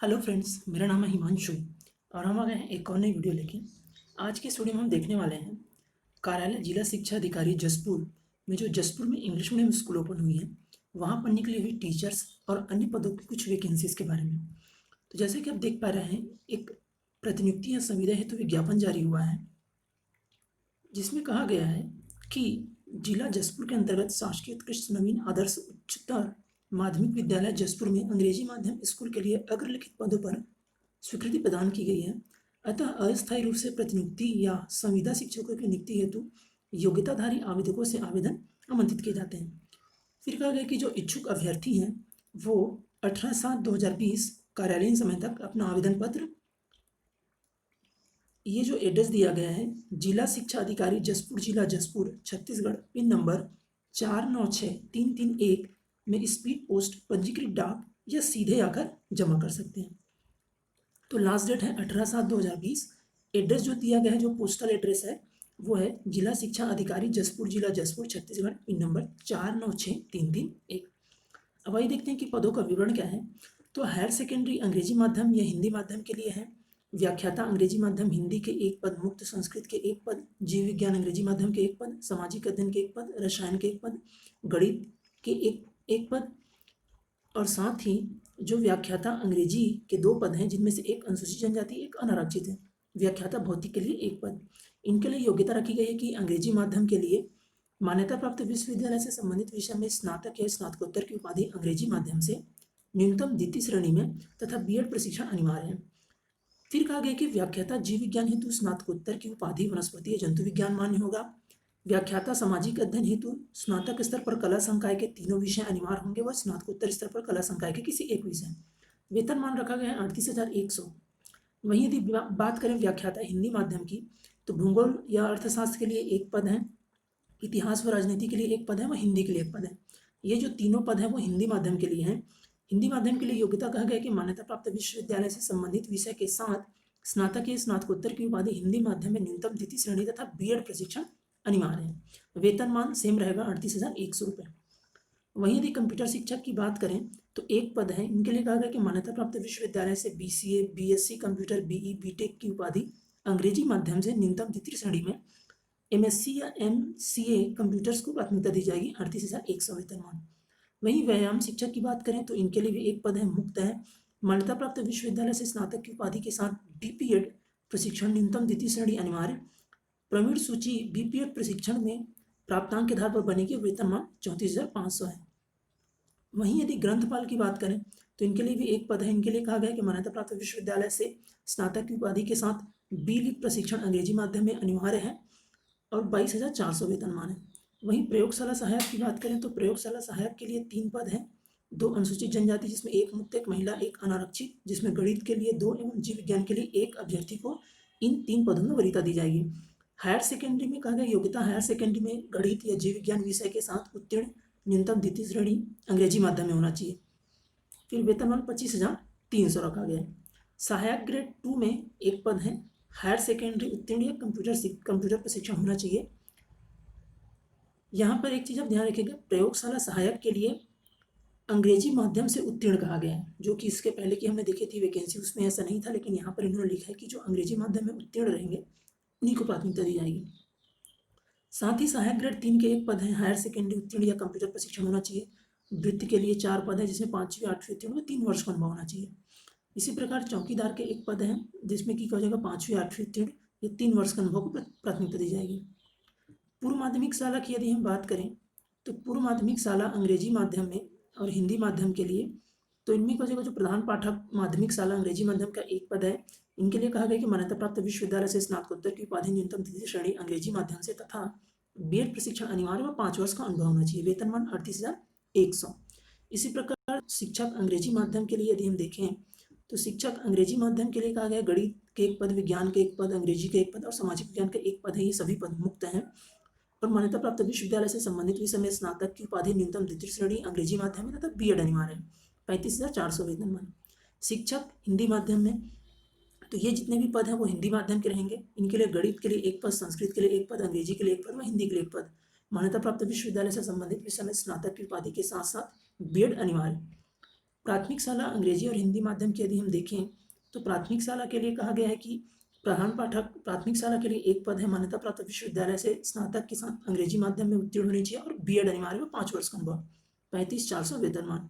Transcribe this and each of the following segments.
Hello friends, मेरा नाम है हिमांशु और हम आ गए हैं एक और नई वीडियो लेके। आज के इस वीडियो में हम देखने वाले हैं कार्यालय जिला शिक्षा अधिकारी जसपुर में जो जसपुर में इंग्लिश मीडियम स्कूल ओपन हुई है वहाँ पढ़ने के लिए हुई टीचर्स और अन्य पदों की कुछ वैकेंसीज के बारे में। तो जैसे कि आप देख पा रहे हैं, एक प्रतिनियुक्ति या संविदा हेतु विज्ञापन जारी हुआ है जिसमें कहा गया है कि जिला जसपुर के अंतर्गत शासकीय उत्कृष्ट नवीन आदर्श उच्चतर माध्यमिक विद्यालय जसपुर में अंग्रेजी माध्यम स्कूल के लिए अग्रलिखित पदों पर स्वीकृति प्रदान की गई है। अतः अस्थायी रूप से प्रतिनियुक्ति या संविदा शिक्षकों की नियुक्ति हेतु योग्यताधारी आवेदकों से आवेदन आमंत्रित किए जाते हैं। फिर कहा गया कि जो इच्छुक अभ्यर्थी हैं वो 18/7/2020 कार्यालयीन समय तक अपना आवेदन पत्र, ये जो एड्रेस दिया गया है जिला शिक्षा अधिकारी जसपुर जिला जसपुर छत्तीसगढ़, पिन नंबर 496331 में स्पीड पोस्ट पंजीकृत डाक या सीधे आकर जमा कर सकते हैं। तो लास्ट डेट है 18/7/2020। एड्रेस जो दिया गया है, जो पोस्टल एड्रेस है वो है जिला शिक्षा अधिकारी जसपुर जिला जसपुर छत्तीसगढ़, पिन नंबर 496331। अब आइए देखते हैं कि पदों का विवरण क्या है। तो हायर सेकेंडरी अंग्रेजी माध्यम या हिंदी माध्यम के लिए है व्याख्याता अंग्रेजी माध्यम हिंदी के एक पद, मुक्त संस्कृत के एक पद, जीव विज्ञान अंग्रेजी माध्यम के एक पद, सामाजिक अध्ययन के एक पद, रसायन के एक पद, गणित के एक पद, और साथ ही जो व्याख्याता अंग्रेजी के 2 पद हैं जिनमें से एक अनुसूचित जनजाति एक अनारक्षित है। व्याख्याता भौतिक के लिए एक पद। इनके लिए योग्यता रखी गई है कि अंग्रेजी माध्यम के लिए मान्यता प्राप्त विश्वविद्यालय से संबंधित विषय में स्नातक या स्नातकोत्तर की उपाधि अंग्रेजी माध्यम से न्यूनतम द्वितीय श्रेणी में तथा बीएड प्रशिक्षण अनिवार्य है। फिर कहा गया कि व्याख्याता जीव विज्ञान हेतु स्नातकोत्तर की उपाधि वनस्पति या जंतु विज्ञान मान्य होगा। व्याख्याता सामाजिक अध्ययन हेतु स्नातक स्तर पर कला संकाय के 3 विषय अनिवार्य होंगे व स्नातकोत्तर स्तर पर कला संकाय के किसी एक विषय। वेतनमान रखा गया है 38,100। वहीं यदि बात करें व्याख्याता हिंदी माध्यम की, तो भूगोल या अर्थशास्त्र के लिए एक पद है, इतिहास व राजनीति के लिए एक पद है व हिंदी के लिए एक पद है। ये जो तीनों पद हैं वो हिंदी माध्यम के लिए हैं। हिंदी माध्यम के लिए योग्यता कहा गया कि मान्यता प्राप्त विश्वविद्यालय से संबंधित विषय के साथ स्नातक या स्नातकोत्तर की उपाधि हिंदी माध्यम में न्यूनतम द्वितीय श्रेणी तथा बीएड प्रशिक्षण अनिवार्य है। वेतनमान सेम रहेगा 38,100 रुपये। वहीं यदि कंप्यूटर शिक्षक की बात करें तो एक पद है, इनके लिए कहा गया कि मान्यता प्राप्त विश्वविद्यालय से BCA, BSc computer, BE, BTech की उपाधि अंग्रेजी माध्यम से न्यूनतम द्वितीय श्रेणी में, एमएससी या एमसीए कंप्यूटर्स को प्राथमिकता दी जाएगी। 38,100 वेतनमान। वहीं व्यायाम शिक्षक की बात करें तो इनके लिए भी एक पद है, मुक्त है। मान्यता प्राप्त विश्वविद्यालय से स्नातक की उपाधि के साथ बीपीएड प्रशिक्षण न्यूनतम द्वितीय श्रेणी अनिवार्य। प्रवीण सूची बीपीएड प्रशिक्षण में प्राप्तांक के आधार पर बनेगी। वेतनमान 34,500 है। वहीं यदि ग्रंथपाल की बात करें तो इनके लिए भी एक पद है, इनके लिए कहा गया कि मान्यता प्राप्त विश्वविद्यालय से स्नातक की उपाधि के साथ बी लिट प्रशिक्षण अंग्रेजी माध्यम में अनिवार्य है और 22,400 वेतनमान है। वहीं प्रयोगशाला सहायक की बात करें तो प्रयोगशाला सहायक के लिए 3 पद हैं, 2 अनुसूचित जनजाति जिसमें एक मुक्त, एक महिला, एक अनारक्षित, जिसमें गणित के लिए 2 एवं जीव विज्ञान के लिए 1 अभ्यर्थी को इन 3 पदों में वरीयता दी जाएगी। हायर सेकेंडरी में कहा गया योग्यता हायर सेकेंडरी में गणित या जीव विज्ञान विषय के साथ उत्तीर्ण न्यूनतम द्वितीय श्रेणी अंग्रेजी माध्यम में होना चाहिए। फिर वेतनमान 25,300 रखा गया है। सहायक ग्रेड 2 में एक पद है, हायर सेकेंडरी उत्तीर्ण या कंप्यूटर प्रशिक्षण होना चाहिए। यहाँ पर एक चीज़ आप ध्यान रखिएगा, प्रयोगशाला सहायक के लिए अंग्रेजी माध्यम से उत्तीर्ण कहा गया है, जो कि इसके पहले की हमने देखी थी वैकेंसी उसमें ऐसा नहीं था, लेकिन यहाँ पर इन्होंने लिखा है कि जो अंग्रेजी माध्यम में उत्तीर्ण रहेंगे उन्हीं को प्राथमिकता दी जाएगी। साथ ही सहायक ग्रेड 3 के एक पद है, हायर सेकेंडरी उत्तीर्ण या कंप्यूटर प्रशिक्षण होना चाहिए। वृत्ति के लिए 4 पद है जिसमें 5वीं 8वीं उत्तीर्ण में 3 वर्ष का अनुभव होना चाहिए। इसी प्रकार चौकीदार के एक पद है जिसमें की कहा जाएगा 5वीं 8वीं उत्तीर्ण या 3 वर्ष का अनुभव को प्राथमिकता दी जाएगी। पूर्व माध्यमिक शाला की यदि हम बात करें तो पूर्व माध्यमिक शाला अंग्रेजी माध्यम में और हिंदी माध्यम के लिए, तो इनमें कहा जाएगा जो प्रधान पाठक माध्यमिक शाला अंग्रेजी माध्यम का एक पद है, इनके लिए कहा गया कि मान्यता प्राप्त विश्वविद्यालय से स्नातकोत्तर की उपाधि न्यूनतम द्वितीय श्रेणी अंग्रेजी माध्यम से तथा बीएड प्रशिक्षण अनिवार्य व 5 वर्ष का अनुभव होना चाहिए। वेतनमान 38,100। इसी प्रकार शिक्षक अंग्रेजी माध्यम के लिए यदि हम देखें तो शिक्षक अंग्रेजी माध्यम के लिए कहा गया गणित के एक पद, विज्ञान के एक पद, अंग्रेजी के एक पद और सामाजिक विज्ञान के एक पद है। ये सभी पद मुक्त हैं और मान्यता प्राप्त विश्वविद्यालय से संबंधित विषय में स्नातक की उपाधि न्यूनतम द्वितीय श्रेणी अंग्रेजी माध्यम में तथा बीएड अनिवार्य है। 35,400 वेतनमान। शिक्षक हिंदी माध्यम में, तो ये जितने भी पद हैं वो हिंदी माध्यम के रहेंगे। इनके लिए गणित के लिए एक पद, संस्कृत के लिए एक पद, अंग्रेजी के लिए एक पद व हिंदी के लिए एक पद। मान्यता प्राप्त विश्वविद्यालय से संबंधित विषय में स्नातक की उपाधि के साथ साथ बीएड अनिवार्य। प्राथमिक शाला अंग्रेजी और हिंदी माध्यम की यदि हम देखें तो प्राथमिक शाला के लिए कहा गया है कि प्रधान पाठक प्राथमिक शाला के लिए एक पद है, मान्यता प्राप्त विश्वविद्यालय से स्नातक के साथ अंग्रेजी माध्यम में उत्तीर्ण होनी चाहिए और बीएड अनिवार्य हो, 5 वर्ष का अनुभव, 35,400 वेतनमान।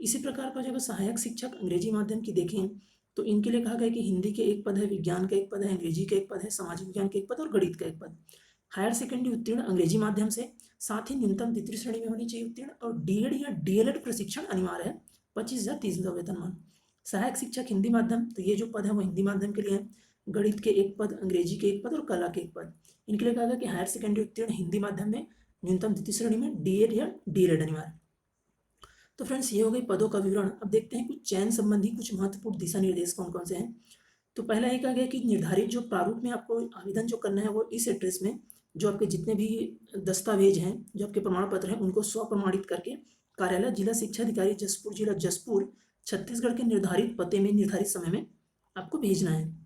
इसी प्रकार का जब सहायक शिक्षक अंग्रेजी माध्यम की देखें तो इनके लिए कहा गया कि हिंदी के एक पद है, विज्ञान का एक पद है, अंग्रेजी का एक पद है, सामाजिक विज्ञान का एक पद और गणित का एक पद। हायर सेकेंडरी उत्तीर्ण अंग्रेजी माध्यम से, साथ ही न्यूनतम द्वितीय श्रेणी में होनी चाहिए उत्तीर्ण, और डीएड या डीएलएड प्रशिक्षण अनिवार्य है, 25,300 वेतनमान। सहायक शिक्षक हिंदी माध्यम, तो ये जो पद है वो हिंदी माध्यम के लिए है, गणित के एक पद, अंग्रेजी के एक पद और कला के एक पद। इनके लिए कहा गया कि हायर सेकेंडरी उत्तीर्ण हिंदी माध्यम में, न्यूनतम द्वितीय श्रेणी में, डीएड या डीएलएड अनिवार्य। तो फ्रेंड्स ये हो गई पदों का विवरण। अब देखते हैं कुछ चयन संबंधी कुछ महत्वपूर्ण दिशा निर्देश कौन कौन से हैं। तो पहला ये कहा गया कि निर्धारित जो प्रारूप में आपको आवेदन जो करना है वो इस एड्रेस में जो आपके जितने भी दस्तावेज हैं, जो आपके प्रमाण पत्र हैं, उनको स्वप्रमाणित करके कार्यालय जिला शिक्षा अधिकारी जसपुर, जिला जसपुर, छत्तीसगढ़ के निर्धारित पते में निर्धारित समय में आपको भेजना है।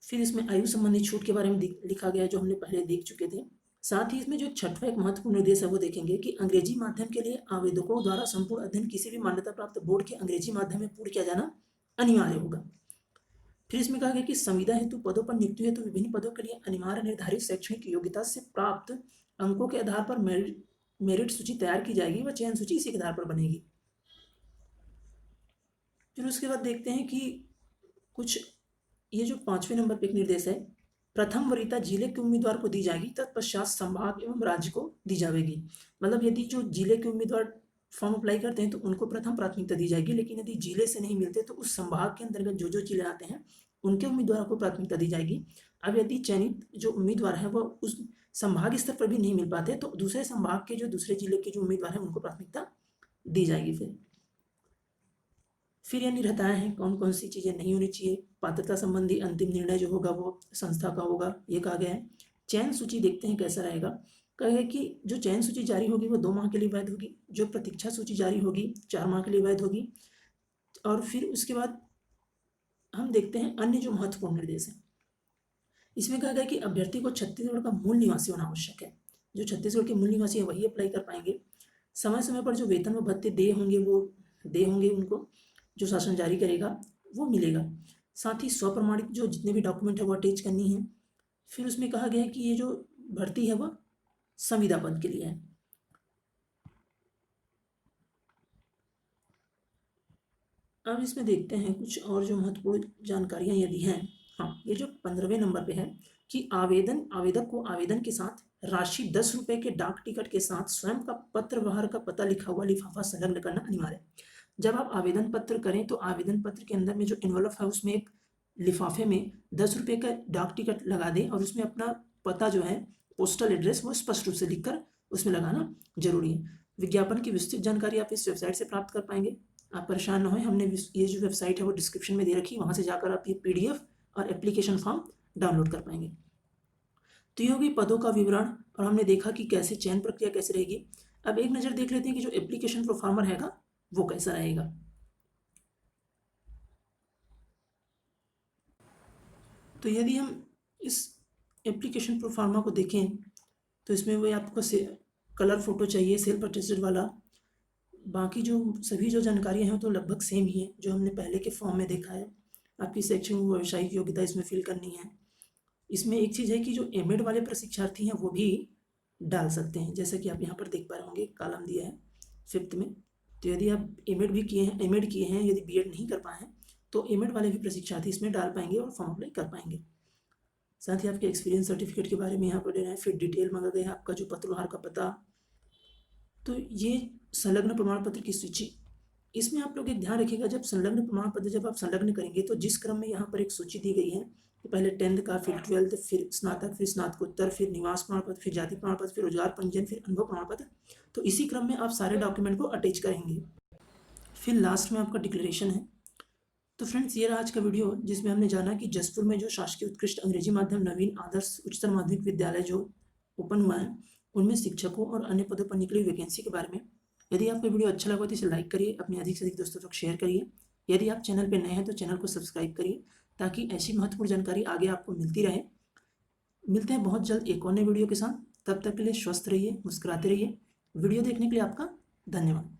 फिर इसमें आयु संबंधी छूट के बारे में लिखा गया है, जो हमने पहले देख चुके थे। साथ ही इसमें जो छठवां एक महत्वपूर्ण निर्देश है वो देखेंगे कि अंग्रेजी माध्यम के लिए आवेदकों द्वारा संपूर्ण अध्ययन किसी भी मान्यता प्राप्त बोर्ड के अंग्रेजी माध्यम में पूर्ण किया जाना अनिवार्य होगा। फिर इसमें कहा गया कि संविदा हेतु पदों पर नियुक्ति हेतु विभिन्न पदों के लिए अनिवार्य निर्धारित शैक्षणिक योग्यता से प्राप्त अंकों के आधार पर मेरिट सूची तैयार की जाएगी व चयन सूची इसी के आधार पर बनेगी। फिर उसके बाद देखते हैं कि कुछ ये जो 5वें नंबर पे एक निर्देश है, प्रथम वरीयता जिले के उम्मीदवार को दी जाएगी, तत्पश्चात संभाग एवं राज्य को दी जाएगी। मतलब यदि जो जिले के उम्मीदवार फॉर्म अप्लाई करते हैं तो उनको प्रथम प्राथमिकता दी जाएगी, लेकिन यदि जिले से नहीं मिलते तो उस संभाग के अंतर्गत जो जो जिले आते हैं उनके उम्मीदवारों को प्राथमिकता दी जाएगी। अब यदि चयनित जो उम्मीदवार है वो उस संभाग स्तर पर भी नहीं मिल पाते तो दूसरे संभाग के जो दूसरे जिले के जो उम्मीदवार हैं उनको प्राथमिकता दी जाएगी। फिर ये निर्धारित हैं कौन कौन सी चीज़ें नहीं होनी चाहिए। पात्रता संबंधी अंतिम निर्णय जो होगा वो संस्था का होगा, ये कहा गया है। चयन सूची देखते हैं कैसा रहेगा। कहा है कि जो चयन सूची जारी होगी वो 2 माह के लिए वैध होगी, जो प्रतीक्षा सूची जारी होगी 4 माह के लिए वैध होगी। और फिर उसके बाद हम देखते हैं अन्य जो महत्वपूर्ण निर्देश हैं। इसमें कहा गया कि अभ्यर्थी को छत्तीसगढ़ का मूल निवासी होना आवश्यक है। जो छत्तीसगढ़ के मूल निवासी है वही अप्लाई कर पाएंगे। समय समय पर जो वेतन व भत्ते दे होंगे वो दे होंगे, उनको जो शासन जारी करेगा वो मिलेगा। साथ ही स्वप्रमाणित जो जितने भी डॉक्यूमेंट है वो अटैच करनी है। फिर उसमें कहा गया है कि ये जो भर्ती है वह संविदा पद के लिए है। अब इसमें देखते हैं कुछ और जो महत्वपूर्ण जानकारियां यदि हैं। हाँ, ये जो 15वें नंबर पे है कि आवेदक को आवेदन के साथ राशि 10 रुपये के डाक टिकट के साथ स्वयं का पत्र व्यवहार का पता लिखा हुआ लिफाफा संलग्न करना अनिवार्य है। जब आप आवेदन पत्र करें तो आवेदन पत्र के अंदर में जो एनवलप है उसमें एक लिफाफे में 10 रुपये का डाक टिकट लगा दें और उसमें अपना पता जो है पोस्टल एड्रेस वो स्पष्ट रूप से लिखकर उसमें लगाना जरूरी है। विज्ञापन की विस्तृत जानकारी आप इस वेबसाइट से प्राप्त कर पाएंगे। आप परेशान न हों, हमने ये जो वेबसाइट है वो डिस्क्रिप्शन में दे रखी है, वहाँ से जाकर आप ये PDF और एप्लीकेशन फॉर्म डाउनलोड कर पाएंगे। तो ये होगी पदों का विवरण और हमने देखा कि कैसे चयन प्रक्रिया कैसे रहेगी। अब एक नज़र देख लेते हैं कि जो एप्लीकेशन प्रोफार्मर रहेगा वो कैसा रहेगा। तो यदि हम इस एप्लीकेशन प्रोफार्मा को देखें तो इसमें वो आपको कलर फोटो चाहिए, सेल्फ अटेस्टेड वाला। बाकी जो सभी जो जानकारियां हैं तो लगभग सेम ही है जो हमने पहले के फॉर्म में देखा है। आपकी शैक्षणिक व्यावसायिक योग्यता इसमें फिल करनी है। इसमें एक चीज़ है कि जो एमएड वाले प्रशिक्षार्थी हैं वो भी डाल सकते हैं, जैसे कि आप यहाँ पर देख पा रहे होंगे, कॉलम दिया है 5th में। तो यदि आप एमएड किए हैं, यदि बीएड नहीं कर पाए हैं तो एमएड वाले भी प्रशिक्षार्थी इसमें डाल पाएंगे और फॉर्म अप्लाई कर पाएंगे। साथ ही आपके एक्सपीरियंस सर्टिफिकेट के बारे में यहाँ पर देना है। फिर डिटेल मांगा गया है आपका जो पत्र व्यवहार का पता। तो ये संलग्न प्रमाण पत्र की सूची। इसमें आप लोग एक ध्यान रखिएगा, जब संलग्न प्रमाण पत्र जब आप संलग्न करेंगे तो जिस क्रम में यहाँ पर एक सूची दी गई है कि पहले 10th का, फिर 12th, फिर स्नातक, फिर स्नातकोत्तर, फिर निवास प्रमाण पत्र, फिर जाति प्रमाण पत्र, फिर रोजगार पंजीयन, फिर अनुभव प्रमाण पत्र, तो इसी क्रम में आप सारे डॉक्यूमेंट को अटैच करेंगे। फिर लास्ट में आपका डिक्लेरेशन है। तो फ्रेंड्स ये रहा आज का वीडियो जिसमें हमने जाना कि जसपुर में जो शासकीय उत्कृष्ट अंग्रेजी माध्यम नवीन आदर्श उच्चतर माध्यमिक विद्यालय जो ओपन हुआ है उनमें शिक्षकों और अन्य पदों पर निकली वैकेंसी के बारे में। यदि आपको वीडियो अच्छा लगा तो इसे लाइक करिए, अपने अधिक से अधिक दोस्तों तक शेयर करिए। यदि आप चैनल पर नए हैं तो चैनल को सब्सक्राइब करिए ताकि ऐसी महत्वपूर्ण जानकारी आगे आपको मिलती रहे। मिलते हैं बहुत जल्द एक और नए वीडियो के साथ। तब तक के लिए स्वस्थ रहिए, मुस्कुराते रहिए। वीडियो देखने के लिए आपका धन्यवाद।